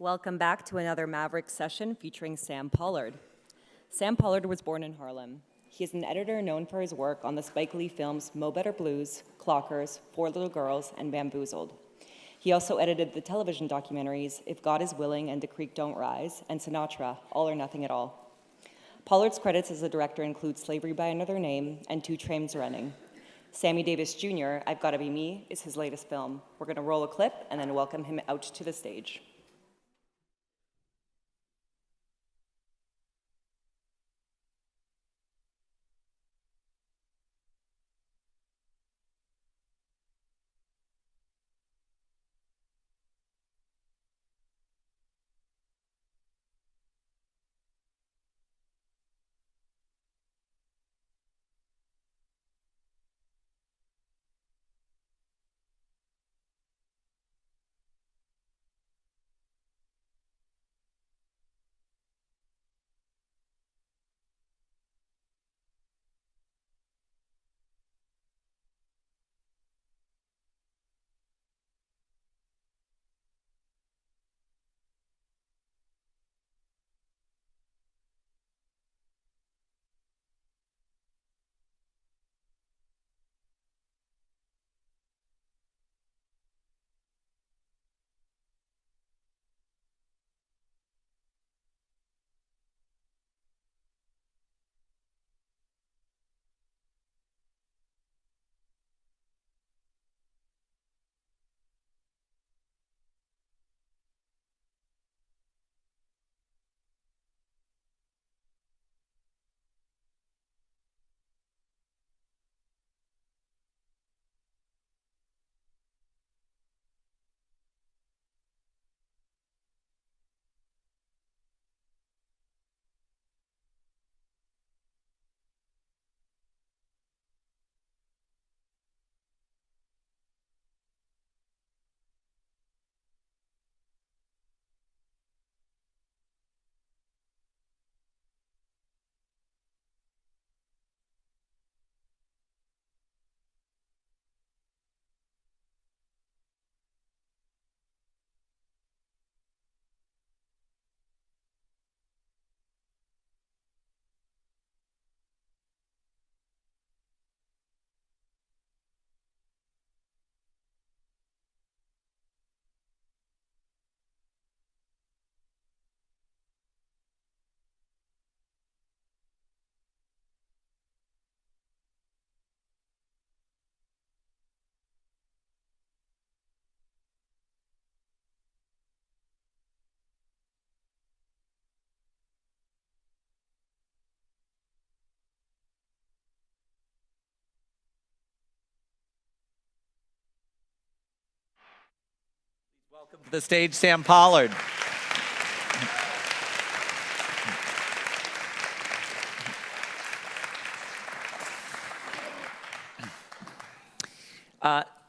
Welcome back to another Maverick session featuring Sam Pollard. Sam Pollard was born in Harlem. He is an editor known for his work on the Spike Lee films Mo Better Blues, Clockers, Four Little Girls, and Bamboozled. He also edited the television documentaries If God is Willing and The Creek Don't Rise, and Sinatra, All or Nothing at All. Pollard's credits as a director include Slavery by Another Name and Two Trains Running. Sammy Davis Jr., I've Gotta Be Me, is his latest film. We're gonna roll a clip and then welcome him out to the stage. Welcome to the stage, Sam Pollard.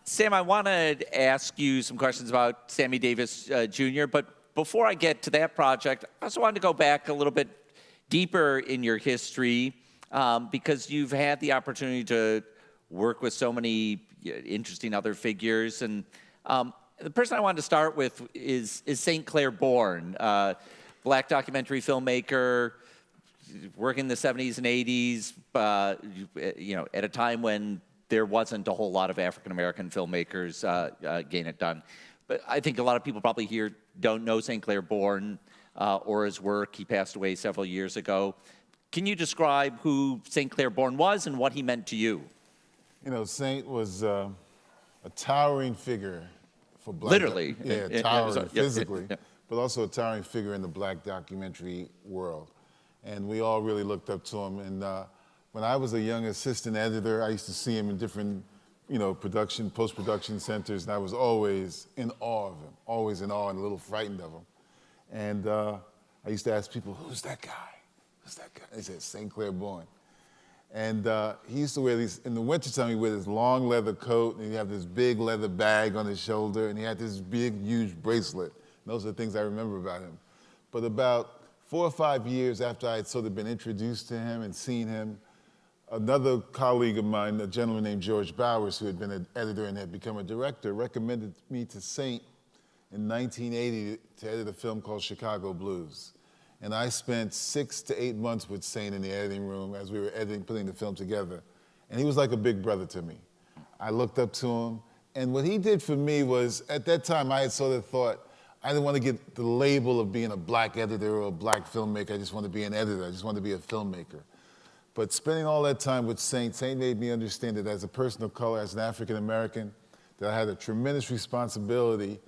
Sam, I want to ask you some questions about Sammy Davis Jr., but before I get to that project, I also wanted to go back a little bit deeper in your history because you've had the opportunity to work with so many interesting other figures. And the person I wanted to start with is St. Clair Born, black documentary filmmaker, working in the 70s and 80s, at a time when there wasn't a whole lot of African-American filmmakers getting it done. But I think a lot of people probably here don't know St. Clair Born or his work. He passed away several years ago. Can you describe who St. Clair Born was and what he meant to you? You know, Saint was a towering figure for black. Literally. Towering physically, but also a towering figure in the black documentary world. And we all really looked up to him. And when I was a young assistant editor, I used to see him in different, post-production centers, and I was always in awe of him, always in awe and a little frightened of him. And I used to ask people, who's that guy? Who's that guy? They said, St. Clair Born. And he used to wear these, in the wintertime, he wore this long leather coat, and he'd have this big leather bag on his shoulder, and he had this big, huge bracelet. And those are the things I remember about him. But about 4 or 5 years after I had sort of been introduced to him and seen him, another colleague of mine, a gentleman named George Bowers, who had been an editor and had become a director, recommended me to Saint in 1980 to edit a film called Chicago Blues. And I spent 6 to 8 months with Saint in the editing room as we were editing, putting the film together. And he was like a big brother to me. I looked up to him, and what he did for me was, at that time, I had sort of thought, I didn't want to get the label of being a black editor or a black filmmaker. I just wanted to be an editor. I just wanted to be a filmmaker. But spending all that time with Saint made me understand that as a person of color, as an African American, that I had a tremendous responsibility.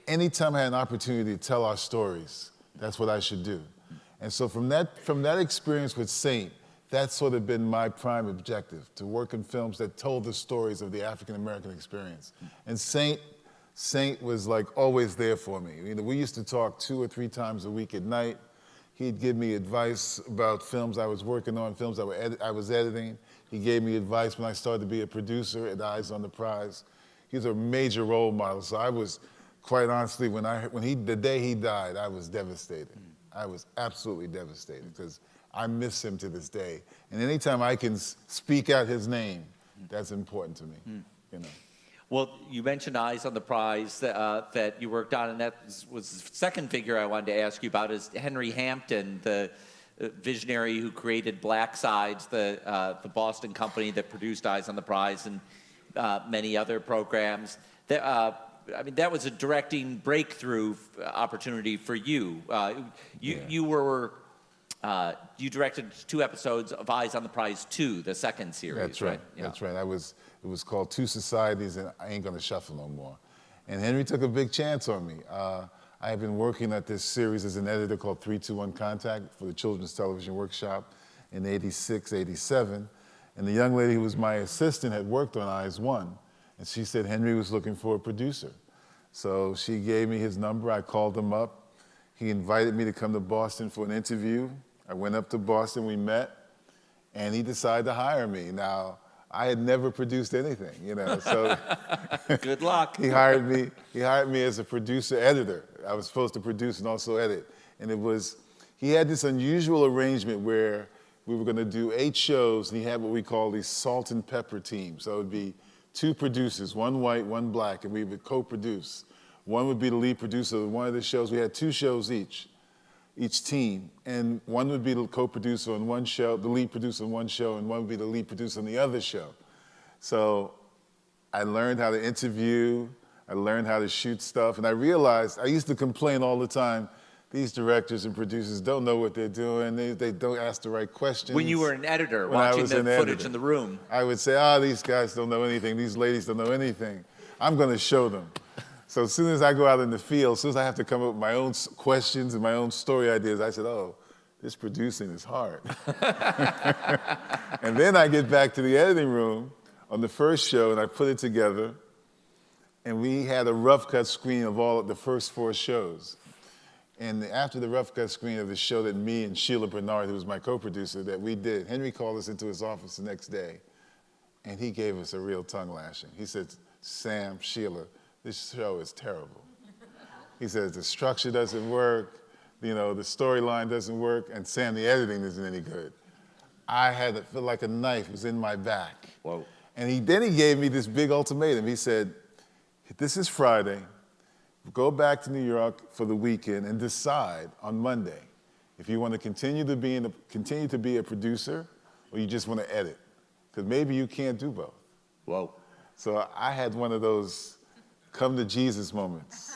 Anytime I had an opportunity to tell our stories, that's what I should do. And so from that experience with Saint, that's sort of been my prime objective, to work in films that told the stories of the African American experience. And Saint was like always there for me. You know, we used to talk 2 or 3 times a week at night. He'd give me advice about films I was working on, films I was editing. He gave me advice when I started to be a producer at Eyes on the Prize. He was a major role model. So I was, quite honestly, the day he died, I was devastated. I was absolutely devastated because I miss him to this day. And anytime I can speak out his name, that's important to me. You know. Well, you mentioned Eyes on the Prize that you worked on, and that was the second figure I wanted to ask you about is Henry Hampton, the visionary who created Black Sides, the Boston company that produced Eyes on the Prize and many other programs. I mean, that was a directing breakthrough opportunity for you. You directed 2 episodes of Eyes on the Prize 2, the second series. That's right. Yeah. That's right. It was called Two Societies and I Ain't Gonna Shuffle No More. And Henry took a big chance on me. I had been working at this series as an editor called 321 Contact for the Children's Television Workshop in '86, '87. And the young lady who was my assistant had worked on Eyes 1. And she said Henry was looking for a producer. So she gave me his number. I called him up. He invited me to come to Boston for an interview. I went up to Boston, we met, and he decided to hire me. Now, I had never produced anything, you know, so. Good luck. He hired me as a producer editor. I was supposed to produce and also edit. And he had this unusual arrangement where we were gonna do 8 shows, and he had what we call these salt and pepper teams. So it would be 2 producers, 1 white, 1 black, and we would co-produce. One would be the lead producer of one of the shows. We had 2 shows each team, and one would be the co-producer on one show, the lead producer on one show, and one would be the lead producer on the other show. So I learned how to interview, I learned how to shoot stuff, and I realized, I used to complain all the time, these directors and producers don't know what they're doing, they don't ask the right questions. When you were an editor, watching the footage in the room. I would say, these guys don't know anything, these ladies don't know anything. I'm gonna show them. So as soon as I go out in the field, as soon as I have to come up with my own questions and my own story ideas, I said, this producing is hard. And then I get back to the editing room on the first show, and I put it together, and we had a rough cut screen of all of the first 4 shows. And after the rough cut screen of the show that me and Sheila Bernard, who was my co-producer, that we did, Henry called us into his office the next day, and he gave us a real tongue lashing. He said, Sam, Sheila, this show is terrible. He says the structure doesn't work, you know, the storyline doesn't work, and Sam, the editing isn't any good. I had to feel like a knife was in my back. Whoa. And then he gave me this big ultimatum. He said, this is Friday, go back to New York for the weekend and decide on Monday if you want to continue to be a producer or you just want to edit, because maybe you can't do both. Whoa. So I had one of those come to Jesus moments.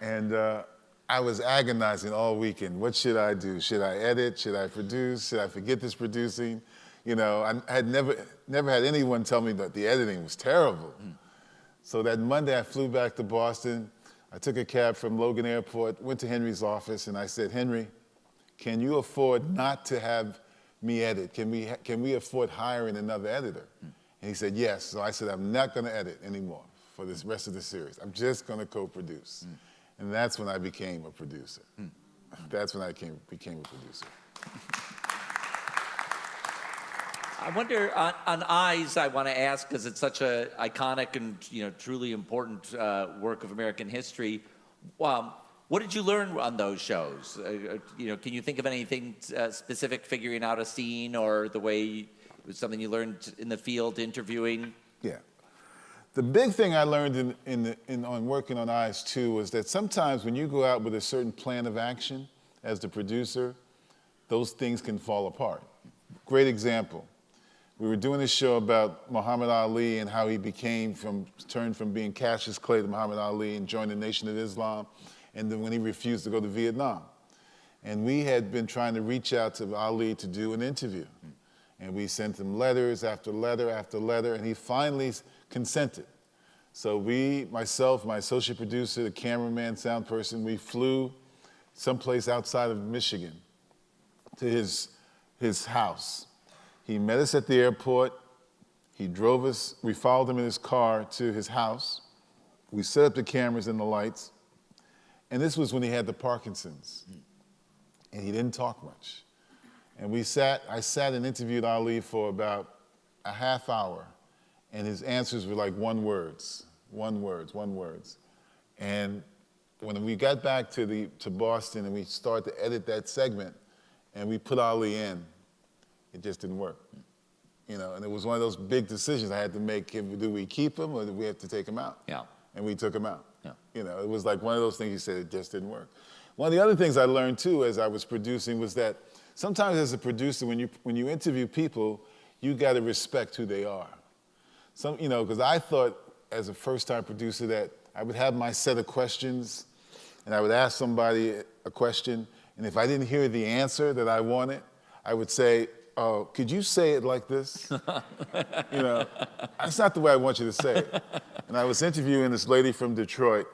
And I was agonizing all weekend. What should I do? Should I edit? Should I produce? Should I forget this producing? You know, I had never had anyone tell me that the editing was terrible. So that Monday I flew back to Boston. I took a cab from Logan Airport, went to Henry's office, and I said, Henry, can you afford not to have me edit? Can we afford hiring another editor? And he said, yes. So I said, I'm not gonna edit anymore for this rest of the series. I'm just gonna co-produce. And that's when I became a producer. That's when I became a producer. I wonder, on Eyes, I want to ask, because it's such an iconic and truly important work of American history. What did you learn on those shows? Can you think of anything specific, figuring out a scene, or the way it was something you learned in the field interviewing? Yeah. The big thing I learned on working on Eyes 2 was that sometimes when you go out with a certain plan of action as the producer, those things can fall apart. Great example. We were doing a show about Muhammad Ali and how he turned from being Cassius Clay to Muhammad Ali and joined the Nation of Islam, and then when he refused to go to Vietnam. And we had been trying to reach out to Ali to do an interview. And we sent him letters after letter after letter, and he finally consented. So we, myself, my associate producer, the cameraman, sound person, we flew someplace outside of Michigan to his house. He met us at the airport. He drove us, we followed him in his car to his house. We set up the cameras and the lights. And this was when he had the Parkinson's. And he didn't talk much. And I sat and interviewed Ali for about a half hour, and his answers were like one words. And when we got back to Boston and we started to edit that segment, and we put Ali in, it just didn't work. You know, and it was one of those big decisions I had to make. Do we keep him or do we have to take him out? Yeah. And we took him out. Yeah. You know, it was like one of those things you said, it just didn't work. One of the other things I learned too as I was producing was that sometimes as a producer, when you interview people, you got to respect who they are. You know, because I thought as a first-time producer that I would have my set of questions, and I would ask somebody a question, and if I didn't hear the answer that I wanted, I would say, "Oh, could you say it like this?" You know, that's not the way I want you to say it. And I was interviewing this lady from Detroit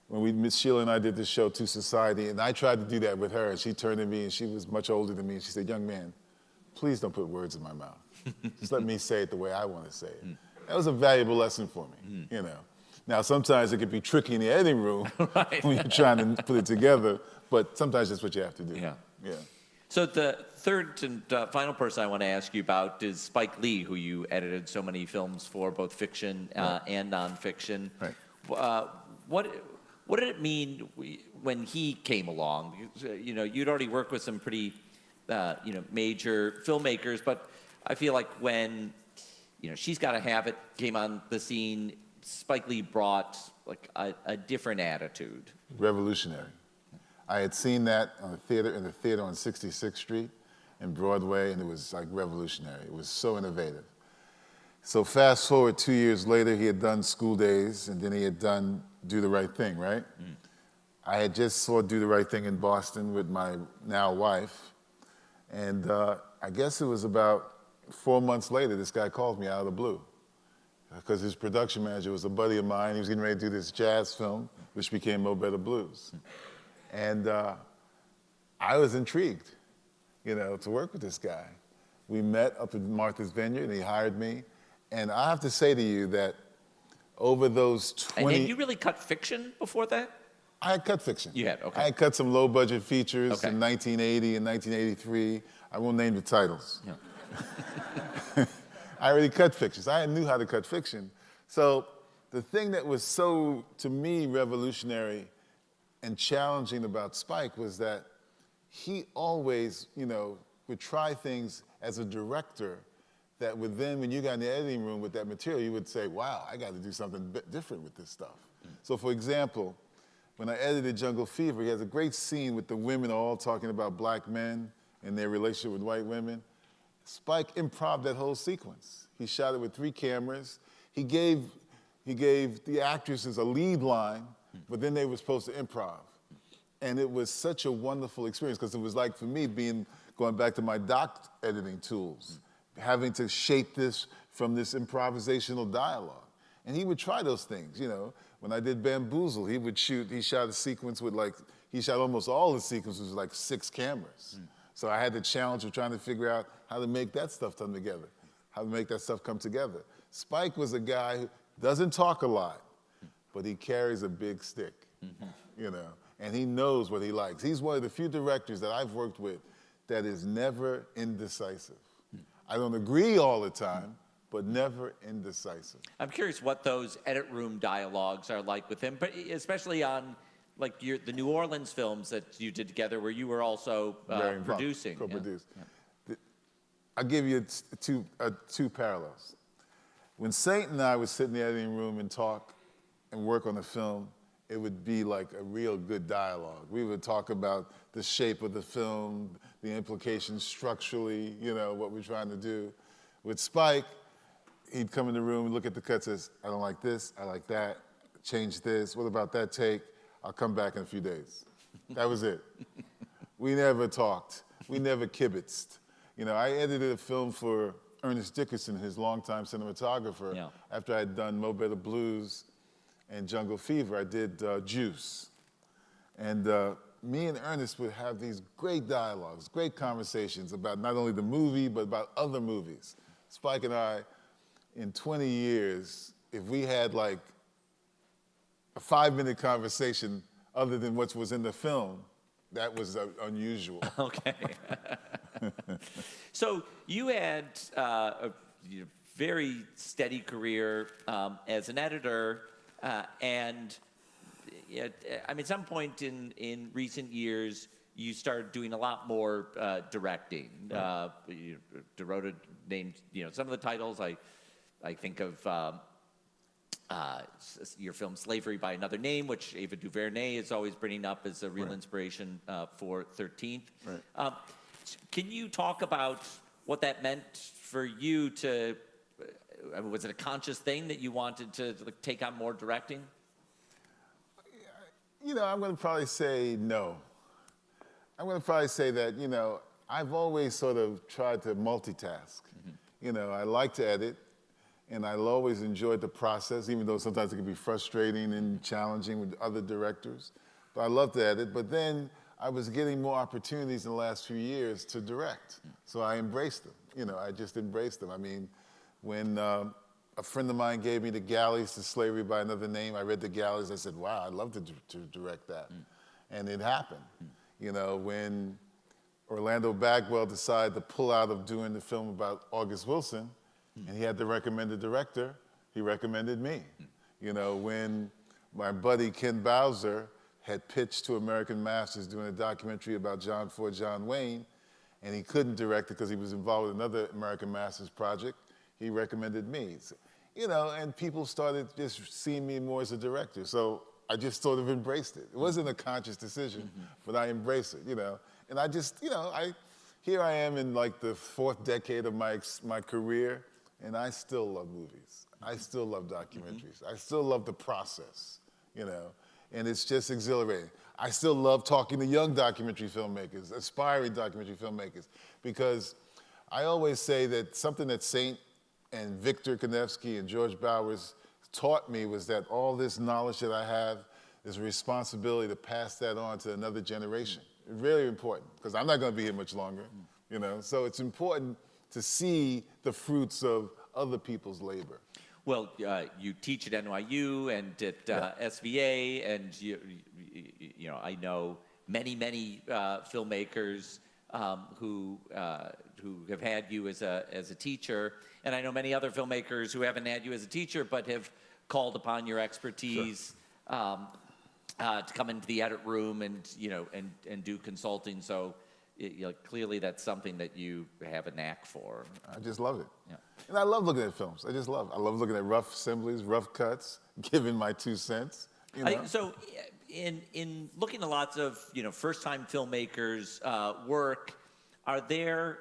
when Miss Sheila and I did this show, To Society, and I tried to do that with her, and she turned to me, and she was much older than me, and she said, "Young man, please don't put words in my mouth. Just let me say it the way I want to say it." That was a valuable lesson for me, you know. Now, sometimes it could be tricky in the editing room right. when you're trying to put it together, but sometimes that's what you have to do. Yeah. So the third and final person I want to ask you about is Spike Lee, who you edited so many films for, both fiction and nonfiction. Right. What did it mean when he came along? You know, you'd already worked with some pretty, major filmmakers, but I feel like when, She's Gotta Have It came on the scene, Spike Lee brought like a different attitude. Revolutionary. I had seen that in the theater on 66th Street in Broadway, and it was like revolutionary. It was so innovative. So fast forward 2 years later, he had done School Days, and then he had done Do the Right Thing, right? I had just saw Do the Right Thing in Boston with my now wife, and I guess it was about 4 months later, this guy called me out of the blue, because his production manager was a buddy of mine. He was getting ready to do this jazz film, which became Mo Better Blues. And I was intrigued, to work with this guy. We met up at Martha's Vineyard, and he hired me. And I have to say to you that over those 20... And had you really cut fiction before that? I had cut fiction. You had, okay. I had cut some low-budget features in 1980 and 1983. I won't name the titles. Yeah. I already cut fiction. So I knew how to cut fiction. So the thing that was so, to me, revolutionary and challenging about Spike was that he always, would try things as a director that would then, when you got in the editing room with that material, you would say, wow, I got to do something different with this stuff. So for example, when I edited Jungle Fever, he has a great scene with the women all talking about black men and their relationship with white women. Spike improv that whole sequence. He shot it with 3 cameras. He gave the actresses a lead line, but then they were supposed to improv. And it was such a wonderful experience, because it was like, for me, going back to my doc editing tools, having to shape this from this improvisational dialogue. And he would try those things, When I did Bamboozle, he shot a sequence with he shot almost all the sequences with like 6 cameras. So I had the challenge of trying to figure out how to make that stuff come together, how to make that stuff come together. Spike was a guy who doesn't talk a lot, but he carries a big stick, and he knows what he likes. He's one of the few directors that I've worked with that is never indecisive. I don't agree all the time, but never indecisive. I'm curious what those edit room dialogues are like with him, but especially on the New Orleans films that you did together, where you were also producing. Co-produced. Yeah. I'll give you two parallels. When Saint and I would sit in the editing room and talk and work on the film, it would be like a real good dialogue. We would talk about the shape of the film, the implications structurally, you know, what we're trying to do. With Spike, he'd come in the room and look at the cut, says, I don't like this, I like that, change this, what about that take? I'll come back in a few days. That was it. We never talked. We never kibitzed. You know, I edited a film for Ernest Dickerson, his longtime cinematographer. After I had done Mo Better Blues and Jungle Fever, I did Juice. And me and Ernest would have these great dialogues, great conversations about not only the movie, but about other movies. Spike and I, in 20 years, if we had like a 5-minute conversation other than what was in the film, that was unusual. Okay. So you had a very steady career as an editor, and I mean, at some point in recent years, you started doing a lot more directing. Right. You wrote named, you know, some of the titles. I think of your film Slavery by Another Name, which Ava DuVernay is always bringing up as a real inspiration for 13th. Right. Can you talk about what that meant for you to, I mean, was it a conscious thing that you wanted to like, take on more directing? You know, I'm going to probably say no. I'm going to probably say that, you know, I've always sort of tried to multitask. You know, I like to edit, and I always enjoyed the process, even though sometimes it can be frustrating and challenging with other directors. But I love to edit. But then I was getting more opportunities in the last few years to direct. So I embraced them. You know, I just embraced them. I mean, when a friend of mine gave me the galleys to Slavery by Another Name, I read the galleys. I said, wow, I'd love to direct that. And it happened. You know, when Orlando Bagwell decided to pull out of doing the film about August Wilson, and he had to recommend a director, he recommended me. You know, when my buddy Ken Bowser had pitched to American Masters doing a documentary about John Ford, John Wayne, and he couldn't direct it because he was involved with another American Masters project, he recommended me. So, you know, and people started just seeing me more as a director. So I just sort of embraced it. It wasn't a conscious decision, but I embraced it, you know. And I just, you know, here I am in like the 4th decade of my career, and I still love movies. I still love documentaries. I still love the process, you know, and it's just exhilarating. I still love talking to young documentary filmmakers, aspiring documentary filmmakers, because I always say that something that Saint and Victor Konevsky and George Bowers taught me was that all this knowledge that I have is a responsibility to pass that on to another generation. Really important, because I'm not going to be here much longer, you know, so it's important to see the fruits of other people's labor. Well, you teach at NYU and at SVA, and you know, I know many filmmakers who have had you as a teacher, and I know many other filmmakers who haven't had you as a teacher but have called upon your expertise to come into the edit room and you know and do consulting. So. You know, clearly that's something that you have a knack for. I just love it. Yeah. And I love looking at films. I love looking at rough assemblies, rough cuts, giving my 2 cents. You know? So in looking at lots of, you know, first-time filmmakers' work, are there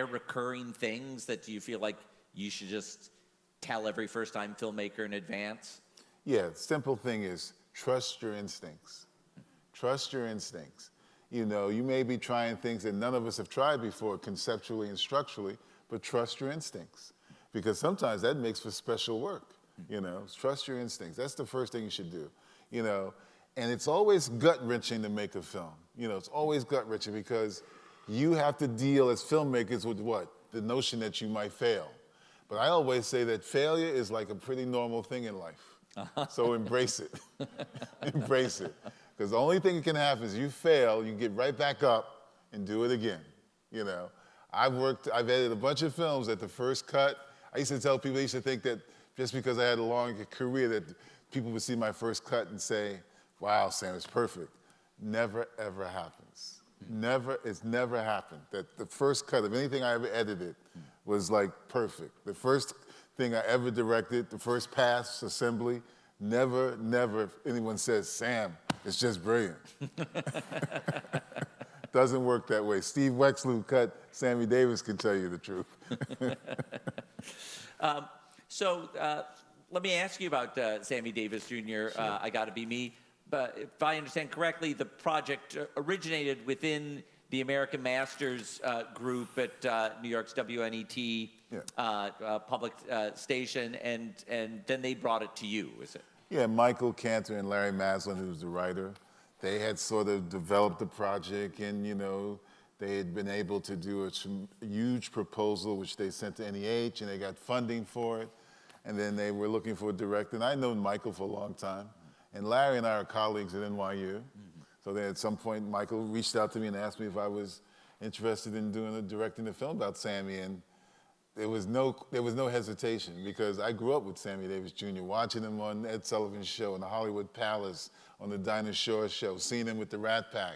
recurring things that you feel like you should just tell every first-time filmmaker in advance? Yeah, the simple thing is trust your instincts. Trust your instincts. You know, you may be trying things that none of us have tried before, conceptually and structurally, but trust your instincts. Because sometimes that makes for special work, you know. Trust your instincts. That's the first thing you should do, you know. And it's always gut-wrenching to make a film. You know, it's always gut-wrenching because you have to deal as filmmakers with what? The notion that you might fail. But I always say that failure is like a pretty normal thing in life. So embrace it. Embrace it. Because the only thing that can happen is you fail, you get right back up and do it again, you know. I've edited a bunch of films at the first cut. I used to tell people, they used to think that just because I had a long career that people would see my first cut and say, wow, Sam, it's perfect. Never, ever happens. It's never happened that the first cut of anything I ever edited was like perfect. The first thing I ever directed, the first pass assembly, never if anyone says, Sam, it's just brilliant. Doesn't work that way. Steve Wexler, who cut Sammy Davis, can tell you the truth. So let me ask you about Sammy Davis Jr., Sure. I Gotta Be Me. But if I understand correctly, the project originated within the American Masters group at New York's WNET public station, and then they brought it to you, is it? Yeah, Michael Cantor and Larry Maslin, who's the writer, they had sort of developed the project, and they had been able to do a huge proposal, which they sent to NEH, and they got funding for it. And then they were looking for a director. And I'd known Michael for a long time. And Larry and I are colleagues at NYU. So then at some point, Michael reached out to me and asked me if I was interested in directing a film about Sammy. And there was no hesitation, because I grew up with Sammy Davis Jr., watching him on Ed Sullivan's show, in the Hollywood Palace, on the Dinah Shore show, seeing him with the Rat Pack.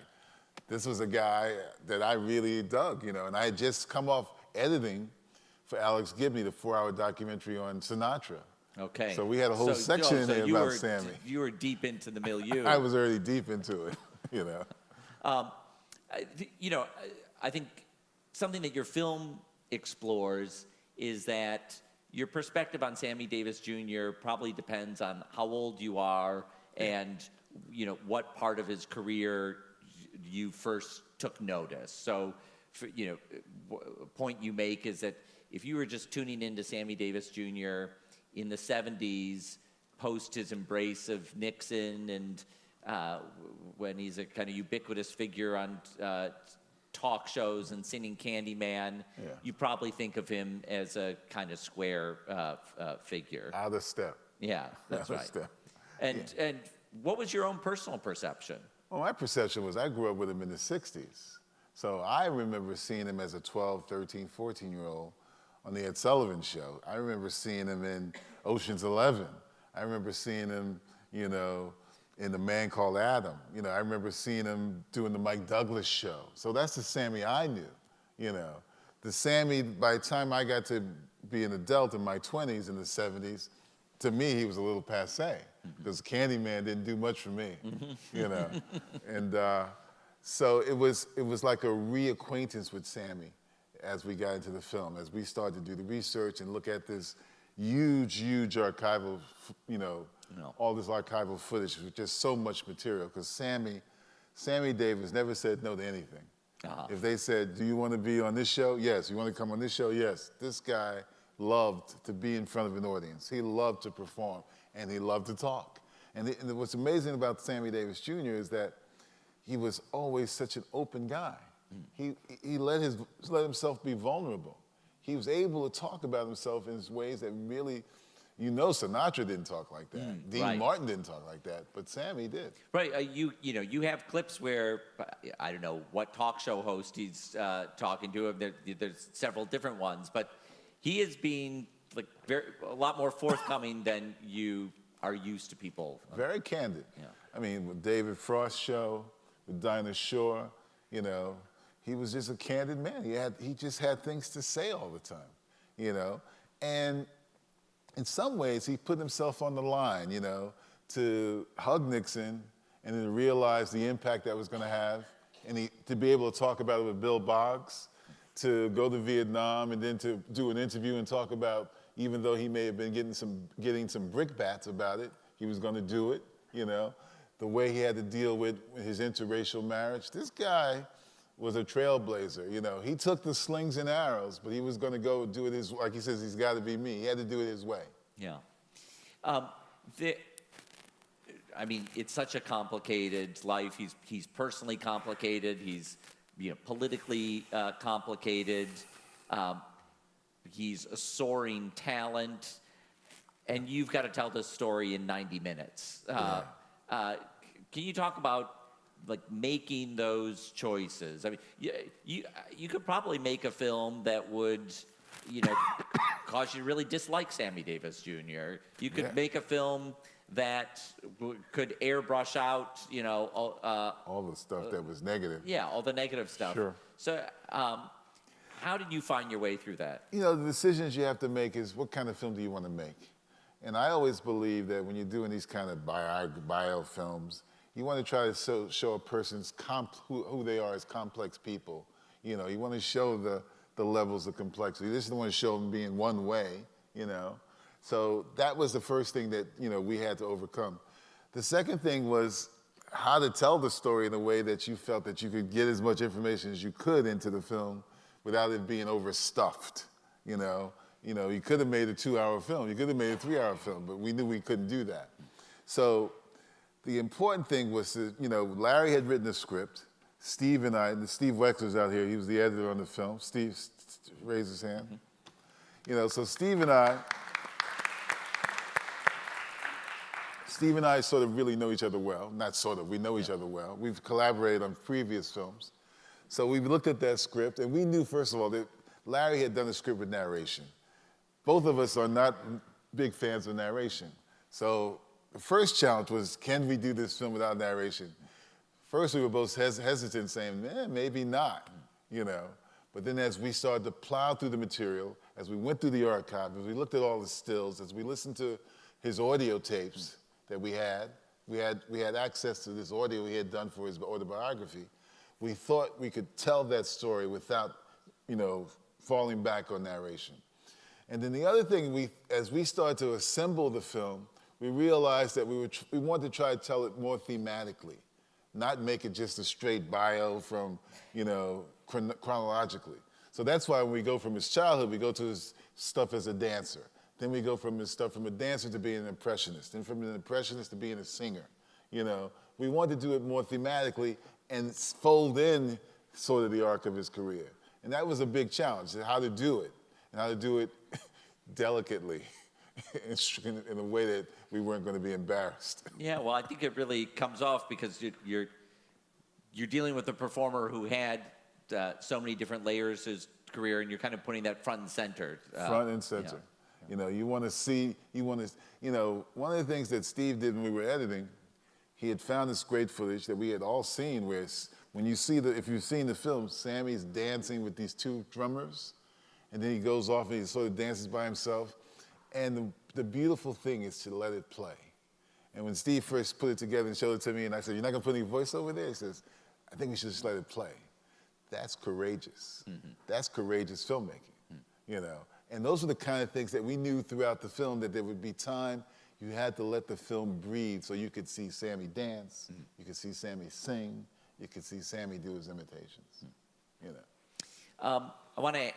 This was a guy that I really dug, and I had just come off editing for Alex Gibney, the 4-hour documentary on Sinatra. Okay. So we had a whole section in there about Sammy. You were deep into the milieu. I was already deep into it, I think something that your film explores is that your perspective on Sammy Davis Jr. probably depends on how old you are and, what part of his career you first took notice. So, a point you make is that if you were just tuning into Sammy Davis Jr. in the 70s, post his embrace of Nixon, and when he's a kind of ubiquitous figure on talk shows and singing Candyman, you probably think of him as a kind of square figure. Out of step. Yeah, that's right. Step. And what was your own personal perception? Well, my perception was I grew up with him in the 60s. So I remember seeing him as a 12, 13, 14-year-old on the Ed Sullivan Show. I remember seeing him in Ocean's 11. I remember seeing him, in The Man Called Adam. I remember seeing him doing the Mike Douglas Show. So that's the Sammy I knew, The Sammy, by the time I got to be an adult in my 20s in the 70s, to me, he was a little passé, because Candyman didn't do much for me, And so it was like a reacquaintance with Sammy as we got into the film, as we started to do the research and look at this huge archival, all this archival footage with just so much material, because Sammy Davis never said no to anything. If they said, do you want to be on this show? Yes. You want to come on this show? Yes. This guy loved to be in front of an audience. He loved to perform, and he loved to talk. And what's amazing about Sammy Davis Jr. is that he was always such an open guy. He let himself be vulnerable. He was able to talk about himself in ways that really, Sinatra didn't talk like that. Dean Martin didn't talk like that, but Sammy did. Right. You have clips where, I don't know what talk show host he's talking to. There's several different ones, but he is being a lot more forthcoming than you are used to people. Very candid. Yeah. I mean, with David Frost's show, with Dinah Shore, he was just a candid man. He just had things to say all the time, And in some ways, he put himself on the line, to hug Nixon and then realize the impact that was going to have, and to be able to talk about it with Bill Boggs, to go to Vietnam and then to do an interview and talk about, even though he may have been getting some brickbats about it, he was going to do it, The way he had to deal with his interracial marriage. This guy was a trailblazer, He took the slings and arrows, but he was going to go do it like he says, he's got to be me. He had to do it his way. Yeah. It's such a complicated life. He's personally complicated. He's politically complicated. He's a soaring talent, and you've got to tell this story in 90 minutes. Can you talk about making those choices? I mean, you could probably make a film that would, cause you to really dislike Sammy Davis Jr. You could make a film that could airbrush out, all the stuff that was negative. Yeah, all the negative stuff. Sure. So, how did you find your way through that? You know, the decisions you have to make is what kind of film do you want to make? And I always believe that when you're doing these kind of bio films, you want to try to show a person's who they are as complex people. You know, you want to show the levels of complexity. This is the one to show them being one way, you know. So that was the first thing that, you know, we had to overcome. The second thing was how to tell the story in a way that you felt that you could get as much information as you could into the film without it being overstuffed, you know. You know, you could have made a 2-hour film, you could have made a 3-hour film, but we knew we couldn't do that. So the important thing was that, you know, Larry had written the script. Steve and Steve Wexler's out here, he was the editor on the film. Steve raised his hand. Mm-hmm. You know, so Steve and I sort of really know each other well. Not sort of, we know each other well. We've collaborated on previous films. So we looked at that script, and we knew, first of all, that Larry had done a script with narration. Both of us are not big fans of narration. So the first challenge was, can we do this film without narration? First, we were both hesitant, saying, man, maybe not, you know. But then as we started to plow through the material, as we went through the archive, as we looked at all the stills, as we listened to his audio tapes that we had access to this audio he had done for his autobiography, we thought we could tell that story without, you know, falling back on narration. And then the other thing, as we started to assemble the film, we realized that we wanted to try to tell it more thematically, not make it just a straight bio from, you know, chronologically. So that's why when we go from his childhood, we go to his stuff as a dancer. Then we go from his stuff from a dancer to being an impressionist, then from an impressionist to being a singer. You know, we wanted to do it more thematically and fold in sort of the arc of his career. And that was a big challenge, how to do it, and how to do it delicately in a way that we weren't going to be embarrassed. Yeah, well, I think it really comes off because you're dealing with a performer who had so many different layers to his career, and you're kind of putting that front and center. Front and center. Yeah. You know, you want to see, you know, one of the things that Steve did when we were editing, he had found this great footage that we had all seen where when you see if you've seen the film, Sammy's dancing with these two drummers, and then he goes off and he sort of dances by himself. And the beautiful thing is to let it play. And when Steve first put it together and showed it to me, and I said, you're not going to put any voice over there? He says, I think we should just let it play. That's courageous. Mm-hmm. That's courageous filmmaking, you know. And those were the kind of things that we knew throughout the film, that there would be time you had to let the film breathe so you could see Sammy dance, you could see Sammy sing, you could see Sammy do his imitations, you know. I want to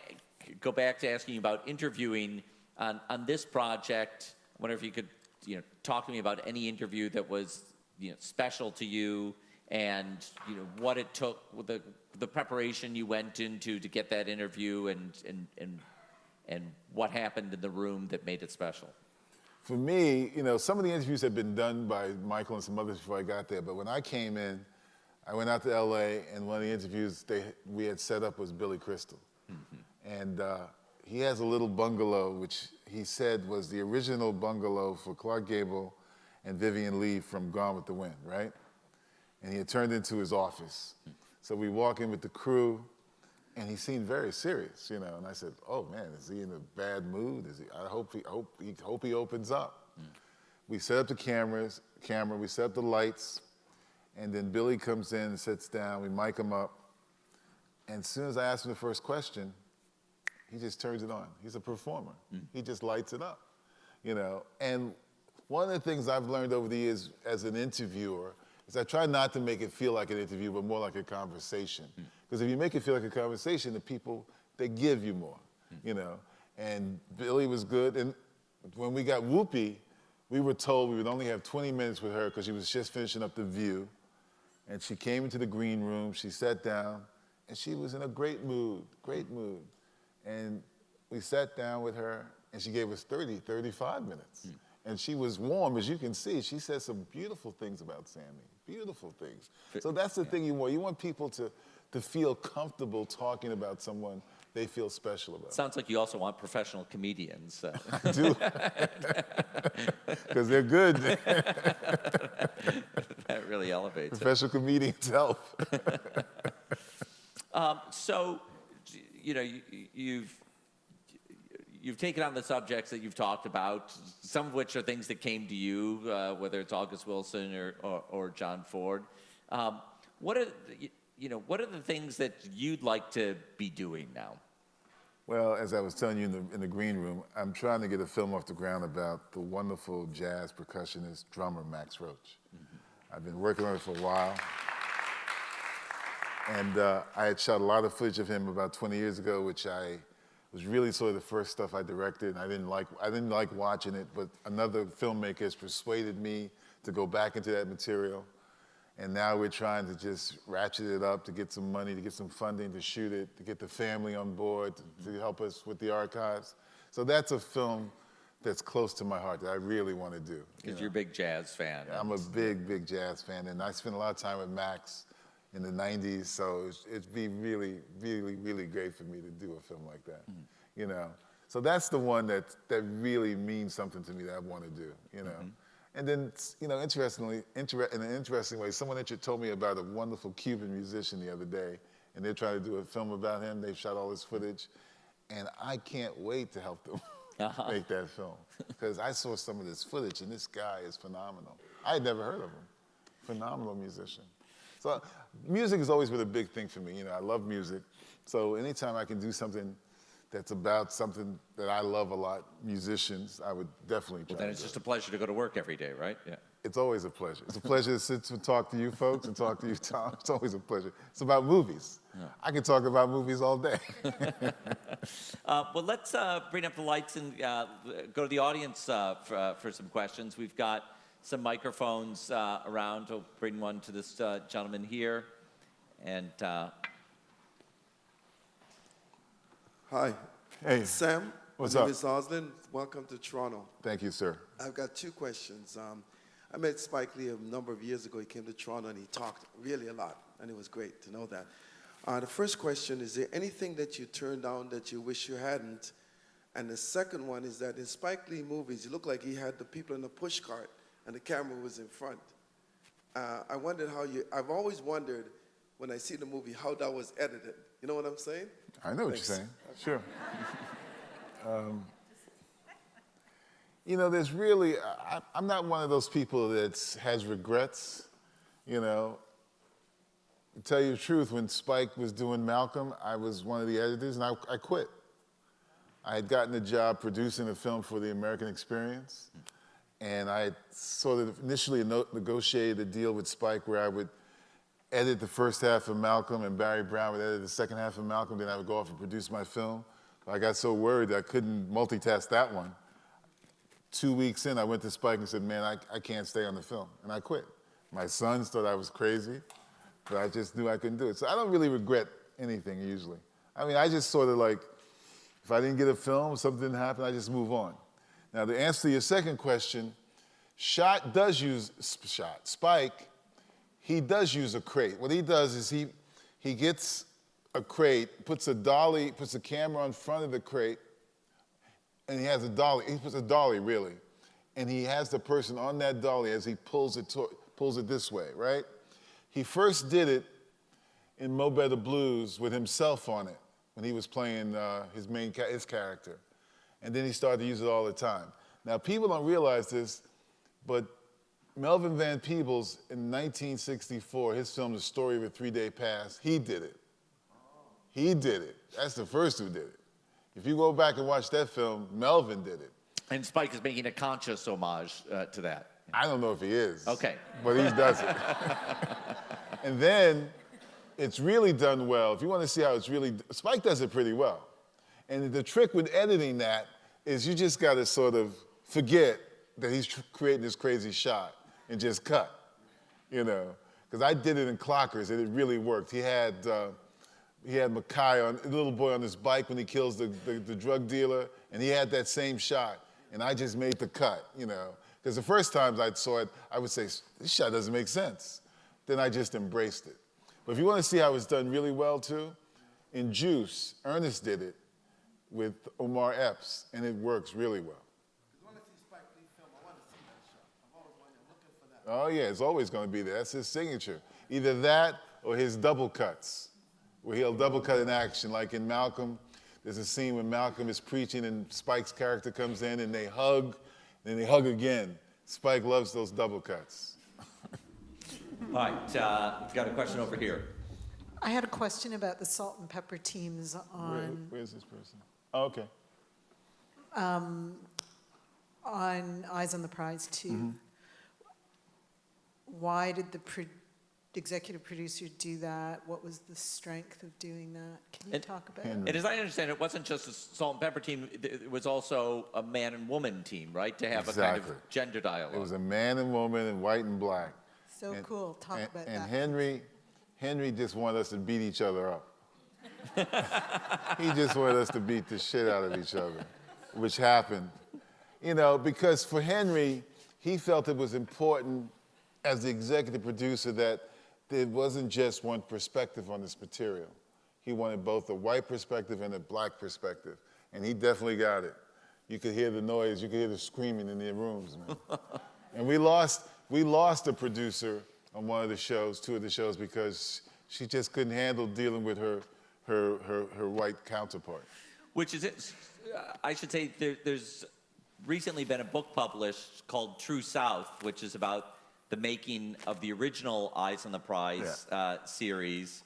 go back to asking you about interviewing on this project. I wonder if you could, you know, talk to me about any interview that was, you know, special to you, and, you know, what it took, the preparation you went into to get that interview, and what happened in the room that made it special. For me, you know, some of the interviews had been done by Michael and some others before I got there, but when I came in, I went out to LA, and one of the interviews we had set up was Billy Crystal. Mm-hmm. And he has a little bungalow, which he said was the original bungalow for Clark Gable and Vivian Leigh from Gone with the Wind, right? And he had turned into his office. So we walk in with the crew, and he seemed very serious, you know. And I said, "Oh man, is he in a bad mood? I hope he opens up." We set up the camera. We set up the lights, and then Billy comes in and sits down. We mic him up, and as soon as I ask him the first question, he just turns it on. He's a performer. He just lights it up, you know. And one of the things I've learned over the years as an interviewer is I try not to make it feel like an interview, but more like a conversation. Because if you make it feel like a conversation, the people, they give you more, you know. And Billy was good. And when we got Whoopi, we were told we would only have 20 minutes with her because she was just finishing up The View. And she came into the green room, she sat down, and she was in a great mood. And we sat down with her, and she gave us 35 minutes. And she was warm, as you can see. She said some beautiful things about Sammy, beautiful things. So that's the thing you want. You want people to feel comfortable talking about someone they feel special about. Sounds like you also want professional comedians. I do, because they're good. That really elevates Professional comedians help. So, you've taken on the subjects that you've talked about, some of which are things that came to you, whether it's August Wilson or John Ford. What are the things that you'd like to be doing now? Well, as I was telling you in the green room, I'm trying to get a film off the ground about the wonderful jazz percussionist, drummer, Max Roach. I've been working on it for a while. And I had shot a lot of footage of him about 20 years ago, which was really sort of the first stuff I directed. And I didn't like watching it, but another filmmaker has persuaded me to go back into that material. And now we're trying to just ratchet it up to get some money, to get some funding to shoot it, to get the family on board, to help us with the archives. So that's a film that's close to my heart that I really want to do. Because you're a big jazz fan. I'm a big jazz fan, and I spent a lot of time with Max in the 90s, so it'd be really, really, really great for me to do a film like that, So that's the one that really means something to me that I want to do, And then, interestingly, in an interesting way, someone that told me about a wonderful Cuban musician the other day, and they're trying to do a film about him. They've shot all his footage, and I can't wait to help them make that film, because I saw some of this footage, and this guy is phenomenal. I had never heard of him. Phenomenal musician. So music has always been a big thing for me. I love music. So anytime I can do something that's about something that I love a lot, musicians, I would definitely try. Well, then it's just a pleasure to go to work every day, right? Yeah. It's always a pleasure. It's a pleasure to sit and talk to you folks and talk to you, Tom. It's always a pleasure. It's about movies. Yeah. I can talk about movies all day. Well, let's bring up the lights and go to the audience for some questions. We've got some microphones around. I'll bring one to this gentleman here. And hi. Hey. Sam. What's my up? name is Oslin. Welcome to Toronto. Thank you, sir. I've got two questions. I met Spike Lee a number of years ago. He came to Toronto and he talked really a lot, and it was great to know that. The first question, is there anything that you turned down that you wish you hadn't? And the second one is that in Spike Lee movies, it looked like he had the people in the push cart and the camera was in front. I wondered I've always wondered when I see the movie how that was edited. You know what I'm saying? I know what you're saying. Sure. There's really, I'm not one of those people that has regrets, To tell you the truth, when Spike was doing Malcolm, I was one of the editors, and I quit. I had gotten a job producing a film for the American Experience, and I sort of initially negotiated a deal with Spike where I would edit the first half of Malcolm, and Barry Brown would edit the second half of Malcolm, then I would go off and produce my film. I got so worried that I couldn't multitask that one. 2 weeks in, I went to Spike and said, man, I can't stay on the film, and I quit. My sons thought I was crazy, but I just knew I couldn't do it. So I don't really regret anything usually. I mean, I just sort of like, if I didn't get a film, something didn't happen, I just move on. Now, the answer to your second question, Spike, he does use a crate. What he does is he gets a crate, puts a camera in front of the crate, and he has a dolly. He puts a dolly, really. And he has the person on that dolly as he pulls it this way, right? He first did it in Mo Better Blues with himself on it when he was playing his character. And then he started to use it all the time. Now, people don't realize this, but Melvin Van Peebles in 1964, his film, The Story of a Three-Day Pass, he did it. He did it. That's the first who did it. If you go back and watch that film, Melvin did it. And Spike is making a conscious homage to that. I don't know if he is. Okay. But he does it. And then it's really done well. If you want to see how it's really, Spike does it pretty well. And the trick with editing that is you just got to sort of forget that he's creating this crazy shot and just cut, Because I did it in Clockers and it really worked. He had Mackay, a little boy on his bike when he kills the drug dealer, and he had that same shot. And I just made the cut, Because the first times I saw it, I would say, this shot doesn't make sense. Then I just embraced it. But if you want to see how it's done really well, too, in Juice, Ernest did it with Omar Epps, and it works really well. When I see Spike Lee film, I want to see that shot. I've always looking for that. Oh, yeah, it's always going to be there. That's his signature. Either that or his double cuts. where he'll double cut an action. Like in Malcolm, there's a scene when Malcolm is preaching and Spike's character comes in and they hug, then they hug again. Spike loves those double cuts. All right, we've got a question over here. I had a question about the salt and pepper teams on Where's this person? Oh, okay. on Eyes on the Prize 2. Why did the executive producer do that? What was the strength of doing that? Can you talk about it? And as I understand, it wasn't just a salt and pepper team, it was also a man and woman team, right? To have a kind Exactly. of gender dialogue. It was a man and woman and white and black. So cool. Talk about and that. Henry just wanted us to beat each other up. He just wanted us to beat the shit out of each other, which happened. You know, because for Henry, he felt it was important as the executive producer that there wasn't just one perspective on this material. He wanted both a white perspective and a black perspective, and he definitely got it. You could hear the noise, you could hear the screaming in their rooms, man. And we lost a producer on one of the shows, two of the shows, because she just couldn't handle dealing with her white counterpart. Which is, I should say, there's recently been a book published called True South, which is about the making of the original Eyes on the Prize series.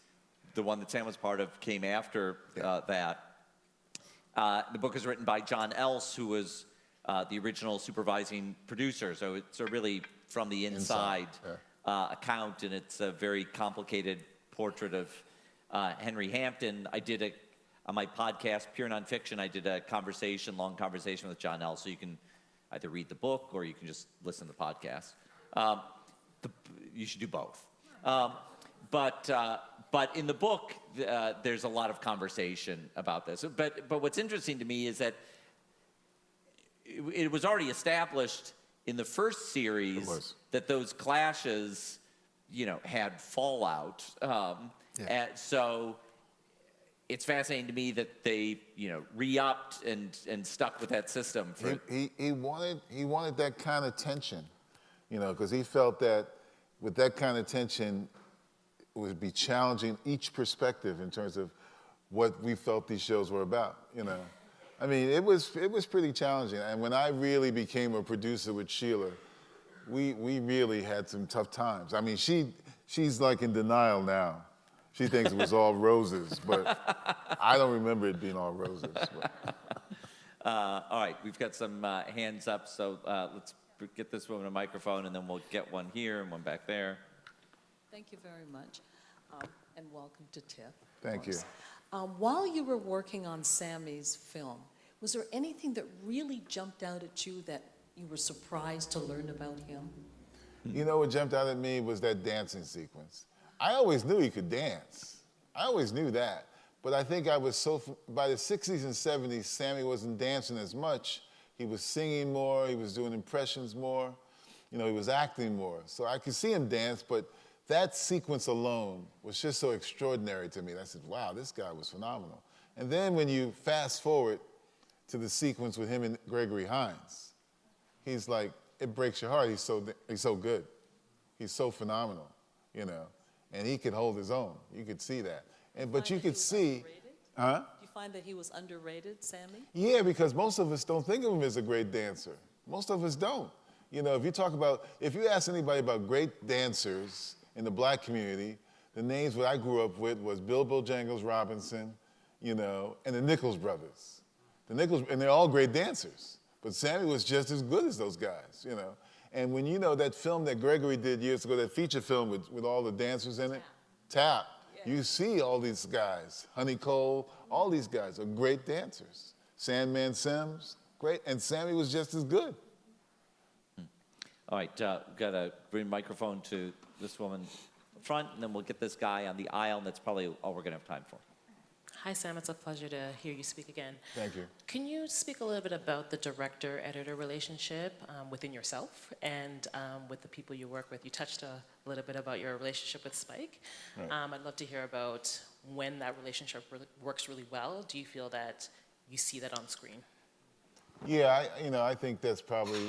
The one that Sam was part of came after that. The book is written by John Else, who was the original supervising producer. So it's a really from the inside account, and it's a very complicated portrait of Henry Hampton. I did on my podcast, Pure Nonfiction, I did a long conversation with John Else, so you can either read the book or you can just listen to the podcast. You should do both. But in the book, there's a lot of conversation about this. But what's interesting to me is that it was already established in the first series that those clashes, had fallout. And so it's fascinating to me that they, re-upped and stuck with that system. He wanted that kind of tension, because he felt that with that kind of tension, it would be challenging each perspective in terms of what we felt these shows were about, I mean, it was pretty challenging. And when I really became a producer with Sheila, we really had some tough times. I mean, she's like in denial now. She thinks it was all roses, but I don't remember it being all roses. All right, we've got some hands up, so let's get this woman a microphone, and then we'll get one here and one back there. Thank you very much, and welcome to TIFF. Thank you. While you were working on Sammy's film, was there anything that really jumped out at you that you were surprised to learn about him? What jumped out at me was that dancing sequence. I always knew he could dance. I always knew that. But I think by the 60s and 70s, Sammy wasn't dancing as much. He was singing more, he was doing impressions more, he was acting more. So I could see him dance, but that sequence alone was just so extraordinary to me. I said, wow, this guy was phenomenal. And then when you fast forward to the sequence with him and Gregory Hines, he's like, it breaks your heart. He's so good. He's so phenomenal, and he could hold his own. You could see that. But you could see, Do you find that he was underrated, Sammy? Yeah, because most of us don't think of him as a great dancer. Most of us don't. If you ask anybody about great dancers in the black community, the names that I grew up with was Bill Bojangles Robinson, and the Nichols brothers. And they're all great dancers. But Sammy was just as good as those guys, And when that film that Gregory did years ago, that feature film with all the dancers in it, Tap, you see all these guys, Honey Cole, all these guys are great dancers. Sandman Sims, great, and Sammy was just as good. All right, got to bring a microphone to this woman up front, and then we'll get this guy on the aisle, and that's probably all we're going to have time for. Hi, Sam. It's a pleasure to hear you speak again. Thank you. Can you speak a little bit about the director-editor relationship within yourself and with the people you work with? You touched a little bit about your relationship with Spike. Right. I'd love to hear about when that relationship works really well. Do you feel that you see that on screen? Yeah, I think that's probably,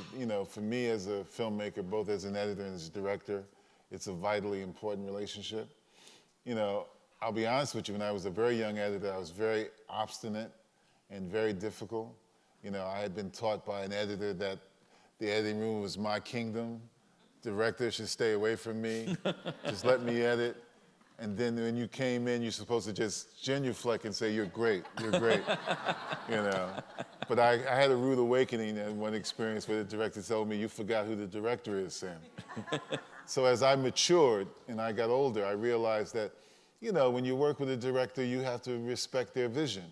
for me as a filmmaker, both as an editor and as a director, it's a vitally important relationship. I'll be honest with you, when I was a very young editor, I was very obstinate and very difficult. You know, I had been taught by an editor that the editing room was my kingdom. Director should stay away from me. Just let me edit. And then when you came in, you're supposed to just genuflect and say, you're great, you know. But I had a rude awakening in one experience where the director told me, you forgot who the director is, Sam. So as I matured and I got older, I realized that, you know, when you work with a director, you have to respect their vision.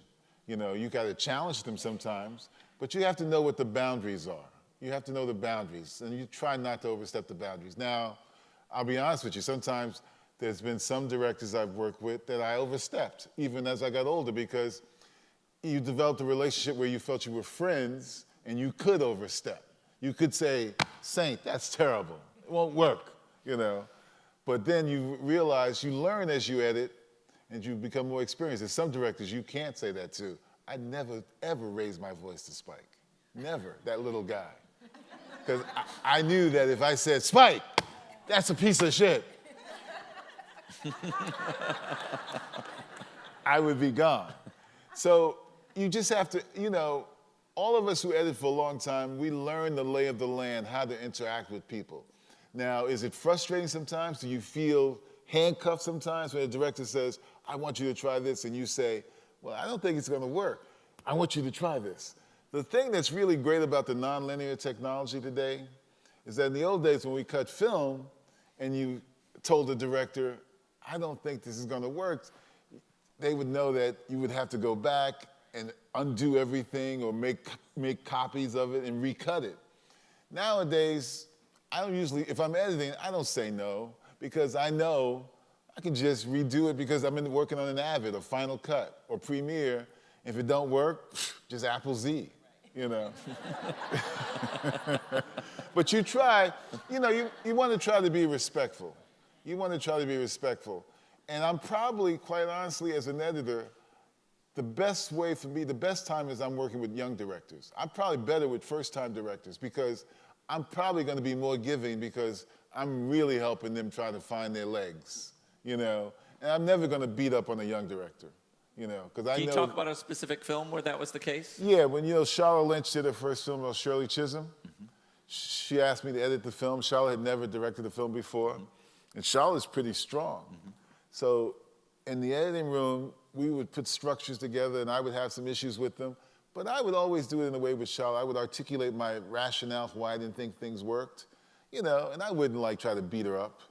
You know, you got to challenge them sometimes, but you have to know what the boundaries are. You have to know the boundaries, and you try not to overstep the boundaries. Now, I'll be honest with you, sometimes there's been some directors I've worked with that I overstepped, even as I got older, because you developed a relationship where you felt you were friends, and you could overstep. You could say, Saint, that's terrible. It won't work, you know. But then you realize, you learn as you edit, and you become more experienced. There's some directors you can't say that to. I never, ever raised my voice to Spike. Never, that little guy. Because I knew that if I said, Spike, that's a piece of shit, I would be gone. So you just have to, you know, all of us who edit for a long time, we learn the lay of the land, how to interact with people. Now, is it frustrating sometimes? Do you feel handcuffed sometimes when a director says, I want you to try this, and you say, well, I don't think it's gonna work. I want you to try this. The thing that's really great about the nonlinear technology today is that in the old days when we cut film and you told the director, I don't think this is gonna work, they would know that you would have to go back and undo everything or make copies of it and recut it. Nowadays, I don't usually, if I'm editing, I don't say no, because I know I can just redo it because I'm working on an Avid or Final Cut or Premiere. If it don't work, just Apple Z, you know. But you try, you know, you want to try to be respectful. You want to try to be respectful. And I'm probably, quite honestly, as an editor, the best way for me, the best time is I'm working with young directors. I'm probably better with first-time directors because I'm probably going to be more giving because I'm really helping them try to find their legs, you know. And I'm never going to beat up on a young director, you know, because I know. Can you talk about a specific film where that was the case? Yeah, when, you know, Charlotte Lynch did her first film about Shirley Chisholm, she asked me to edit the film. Charlotte had never directed a film before, and Charlotte's pretty strong. So in the editing room, we would put structures together, and I would have some issues with them. But I would always do it in a way with Charlotte. I would articulate my rationale for why I didn't think things worked, you know, and I wouldn't like try to beat her up.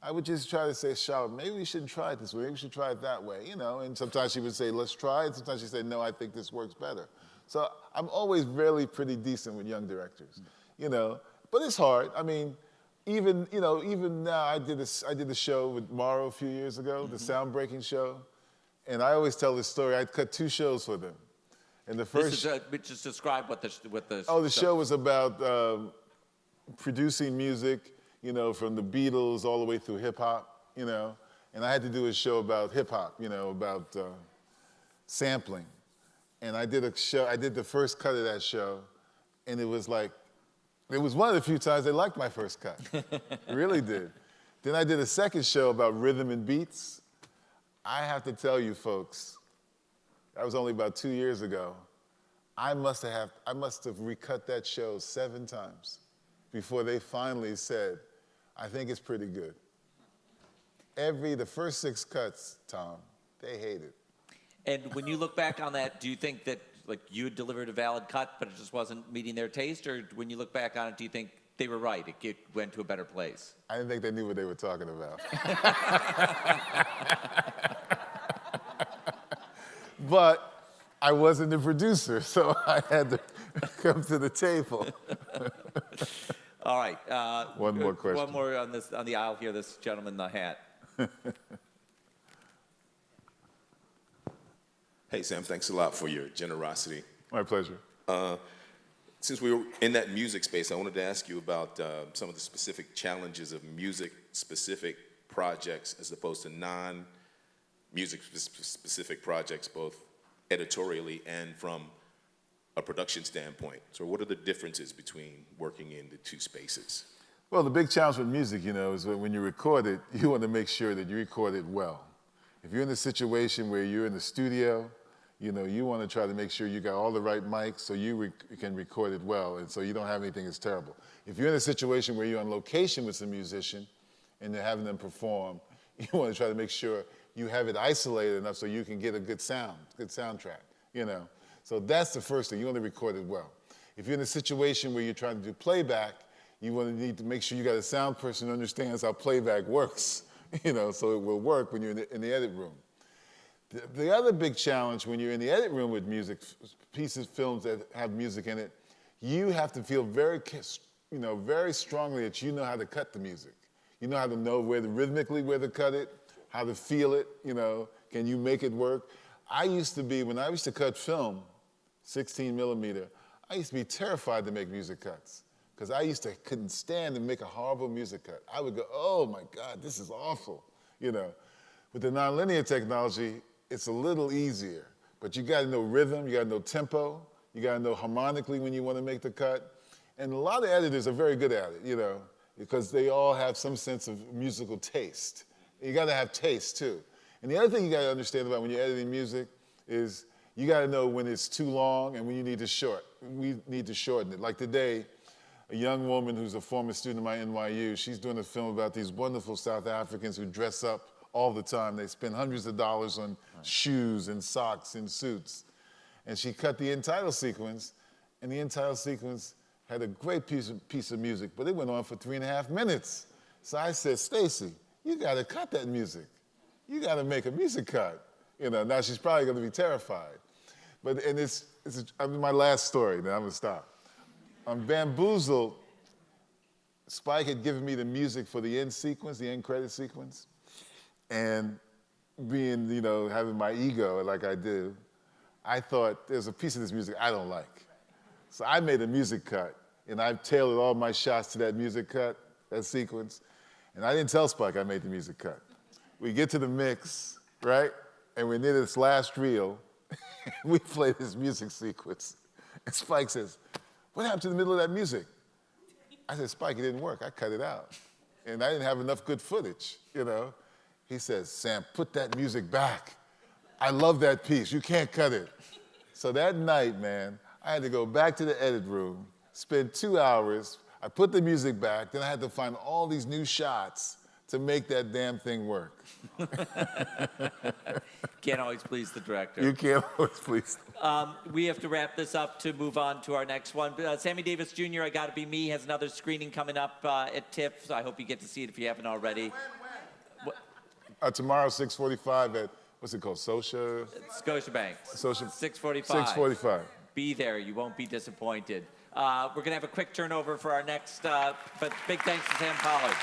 I would just try to say, Charlotte, maybe we shouldn't try it this way. Maybe we should try it that way, you know. And sometimes she would say, let's try it. Sometimes she'd say, no, I think this works better. So I'm always really pretty decent with young directors, you know. But it's hard. I mean, even now, I did a show with Morrow a few years ago, the Sound Breaking show. And I always tell this story. I cut 2 shows for them. And the first, Just describe what the the show was about producing music, you know, from the Beatles all the way through hip hop, you know. And I had to do a show about hip hop, you know, about sampling. And I did the first cut of that show, and it was like, it was one of the few times they liked my first cut. It really did. Then I did a second show about rhythm and beats. I have to tell you folks, that was only about 2 years ago. I must have recut that show 7 times before they finally said, I think it's pretty good. The first 6 cuts, Tom, they hate it. And when you look back on that, do you think that like you had delivered a valid cut, but it just wasn't meeting their taste? Or when you look back on it, do you think they were right, it went to a better place? I didn't think they knew what they were talking about. But I wasn't the producer, so I had to come to the table. All right. One more question. One more on the aisle here, this gentleman in the hat. Hey, Sam, thanks a lot for your generosity. My pleasure. Since we were in that music space, I wanted to ask you about some of the specific challenges of music-specific projects as opposed to non-music-specific projects, both editorially and from a production standpoint. So what are the differences between working in the 2 spaces? Well, the big challenge with music, you know, is when you record it, you want to make sure that you record it well. If you're in a situation where you're in the studio, you want to try to make sure you got all the right mics so you can record it well, and so you don't have anything that's terrible. If you're in a situation where you're on location with some musician and they're having them perform, you want to try to make sure you have it isolated enough so you can get a good soundtrack, So that's the first thing. You want to record it well. If you're in a situation where you're trying to do playback, you need to make sure you got a sound person who understands how playback works, so it will work when you're in the edit room. The other big challenge when you're in the edit room with music, films that have music in it, you have to feel very strongly that you know how to cut the music. You know how to know rhythmically where to cut it, how to feel it, can you make it work? When I used to cut film, 16 millimeter, I used to be terrified to make music cuts because couldn't stand to make a horrible music cut. I would go, oh my God, this is awful, With the nonlinear technology, it's a little easier, but you gotta know rhythm, you gotta know tempo, you gotta know harmonically when you wanna make the cut. And a lot of editors are very good at it, because they all have some sense of musical taste. You gotta have taste too. And the other thing you gotta understand about when you're editing music is you gotta know when it's too long and when you need to shorten it. Like today, a young woman who's a former student of mine at NYU, she's doing a film about these wonderful South Africans who dress up all the time. They spend hundreds of dollars on shoes and socks and suits. And she cut the end title sequence, and the end title sequence had a great piece of music, but it went on for 3.5 minutes. So I said, Stacy, you gotta cut that music. You gotta make a music cut. Now she's probably gonna be terrified. It's my last story, then I'm gonna stop. On Bamboozled, Spike had given me the music for the end sequence, the end credit sequence. And being, having my ego like I do, I thought there's a piece of this music I don't like. So I made a music cut, and I tailored all my shots to that music cut, that sequence. And I didn't tell Spike I made the music cut. We get to the mix, right? And we're near this last reel. We play this music sequence. And Spike says, what happened to the middle of that music? I said, Spike, it didn't work. I cut it out. And I didn't have enough good footage, He says, Sam, put that music back. I love that piece. You can't cut it. So that night, man, I had to go back to the edit room, spend 2 hours. I put the music back. Then I had to find all these new shots to make that damn thing work. Can't always please the director. You can't always please them. We have to wrap this up to move on to our next one. Sammy Davis Jr., I Gotta Be Me, has another screening coming up at TIFF, so I hope you get to see it if you haven't already. Tomorrow, 6:45 at, what's it called, Scotiabank? 6:45. 6:45. Be there. You won't be disappointed. We're going to have a quick turnover for our next, but big thanks to Sam Pollard.